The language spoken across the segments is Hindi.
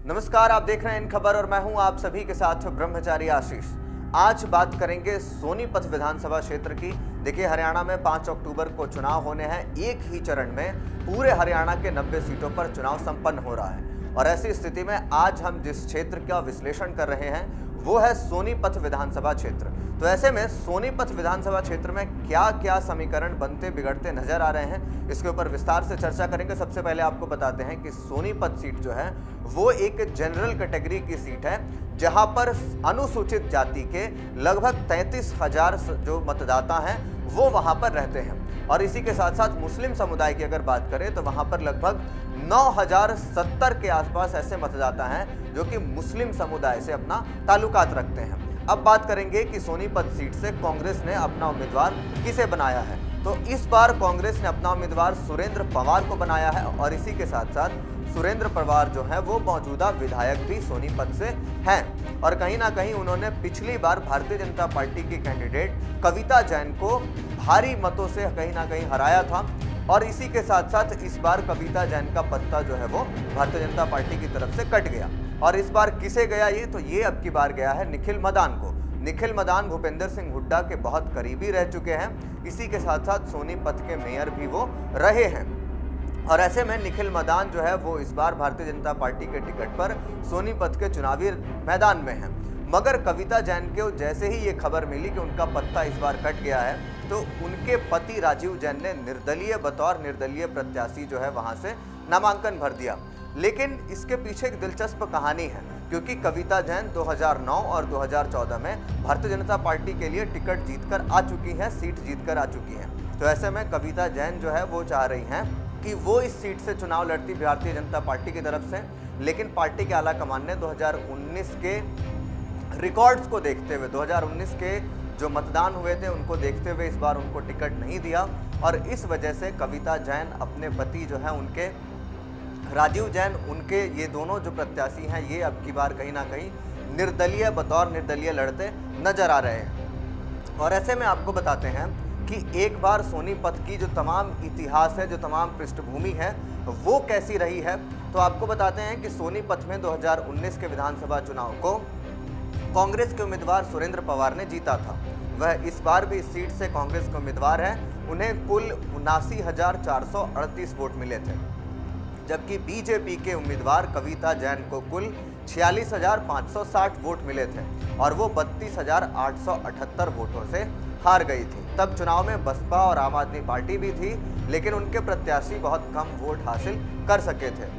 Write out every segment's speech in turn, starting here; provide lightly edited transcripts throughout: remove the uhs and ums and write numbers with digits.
नमस्कार, आप देख रहे हैं इन खबर और मैं हूं आप सभी के साथ ब्रह्मचारी आशीष। आज बात करेंगे सोनीपत विधानसभा क्षेत्र की। देखिए, हरियाणा में 5 अक्टूबर को चुनाव होने हैं। एक ही चरण में पूरे हरियाणा के 90 सीटों पर चुनाव संपन्न हो रहा है और ऐसी स्थिति में आज हम जिस क्षेत्र का विश्लेषण कर रहे हैं वो है सोनीपत विधानसभा क्षेत्र। तो ऐसे में सोनीपत विधानसभा क्षेत्र में क्या क्या समीकरण बनते बिगड़ते नजर आ रहे हैं, इसके ऊपर विस्तार से चर्चा करेंगे। सबसे पहले आपको बताते हैं कि सोनीपत सीट जो है वो एक जनरल कैटेगरी की सीट है, जहां पर अनुसूचित जाति के लगभग 33,000 जो मतदाता हैं वो वहां पर रहते हैं। और इसी के साथ साथ मुस्लिम समुदाय की अगर बात करें तो वहां पर लगभग 9,070 के आसपास ऐसे मतदाता हैं जो कि मुस्लिम समुदाय से अपना ताल्लुकात रखते हैं। अब बात करेंगे कि सोनीपत सीट से कांग्रेस ने अपना उम्मीदवार किसे बनाया है। तो इस बार कांग्रेस ने अपना उम्मीदवार सुरेंद्र पवार को बनाया है और इसी के साथ साथ सुरेंद्र पवार जो है वो मौजूदा विधायक भी सोनीपत से हैं और कहीं ना कहीं उन्होंने पिछली बार भारतीय जनता पार्टी की कैंडिडेट कविता जैन को भारी मतों से कहीं ना कहीं हराया था। और इसी के साथ साथ इस बार कविता जैन का पत्ता जो है वो भारतीय जनता पार्टी की तरफ से कट गया। और इस बार किसे गया ये अब की बार गया है निखिल मदान को। निखिल मदान भूपेंद्र सिंह हुड्डा के बहुत करीबी रह चुके हैं, इसी के साथ साथ सोनीपत के मेयर भी वो रहे हैं। और ऐसे में निखिल मदान जो है वो इस बार भारतीय जनता पार्टी के टिकट पर सोनीपत के चुनावी मैदान में हैं। मगर कविता जैन को जैसे ही ये खबर मिली कि उनका पत्ता इस बार कट गया है तो उनके पति राजीव जैन ने बतौर निर्दलीय प्रत्याशी जो है वहां से नामांकन भर दिया। लेकिन इसके पीछे एक दिलचस्प कहानी है, क्योंकि कविता जैन 2009 और 2014 में भारतीय जनता पार्टी के लिए टिकट जीतकर आ चुकी हैं, सीट जीतकर आ चुकी हैं। तो ऐसे में कविता जैन जो है वो चाह रही हैं कि वो इस सीट से चुनाव लड़ती भारतीय जनता पार्टी की तरफ से। लेकिन पार्टी के आला कमान ने 2019 के रिकॉर्ड्स को देखते हुए, 2019 के जो मतदान हुए थे उनको देखते हुए इस बार उनको टिकट नहीं दिया और इस वजह से कविता जैन अपने पति जो है उनके राजीव जैन, उनके ये दोनों जो प्रत्याशी हैं ये अब की बार कहीं ना कहीं बतौर निर्दलीय लड़ते नजर आ रहे हैं। और ऐसे में आपको बताते हैं कि एक बार सोनीपत की जो तमाम इतिहास है, जो तमाम पृष्ठभूमि है वो कैसी रही है। तो आपको बताते हैं कि सोनीपत में 2019 के विधानसभा चुनाव को कांग्रेस के उम्मीदवार सुरेंद्र पवार ने जीता था। वह इस बार भी इस सीट से कांग्रेस के उम्मीदवार हैं। उन्हें कुल 79,438 वोट मिले थे, जबकि बीजेपी के उम्मीदवार कविता जैन को कुल 46,560 वोट मिले थे और वो 32,878 वोटों से हार गई थी। तब चुनाव में बसपा और आम आदमी पार्टी भी थी, लेकिन उनके प्रत्याशी बहुत कम वोट हासिल कर सके थे।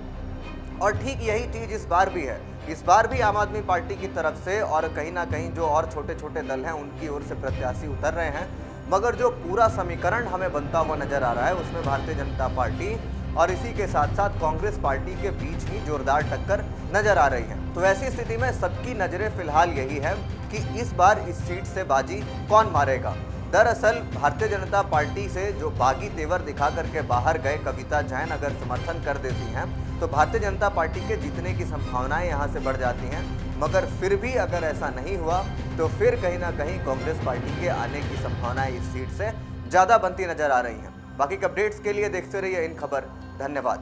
और ठीक यही चीज़ इस बार भी है। इस बार भी आम आदमी पार्टी की तरफ से और कहीं ना कहीं जो और छोटे छोटे दल हैं उनकी ओर से प्रत्याशी उतर रहे हैं, मगर जो पूरा समीकरण हमें बनता हुआ नजर आ रहा है उसमें भारतीय जनता पार्टी और इसी के साथ साथ कांग्रेस पार्टी के बीच ही जोरदार टक्कर नजर आ रही है। तो ऐसी स्थिति में सबकी नजरें फिलहाल यही है कि इस बार इस सीट से बाजी कौन मारेगा। दरअसल भारतीय जनता पार्टी से जो बागी तेवर दिखा करके बाहर गए कविता जैन अगर समर्थन कर देती हैं तो भारतीय जनता पार्टी के जीतने की संभावनाएं यहां से बढ़ जाती हैं। मगर फिर भी अगर ऐसा नहीं हुआ तो फिर कहीं ना कहीं कांग्रेस पार्टी के आने की संभावनाएं इस सीट से ज़्यादा बनती नजर आ रही हैं। बाकी के अपडेट्स के लिए देखते रहिए इन खबर। धन्यवाद।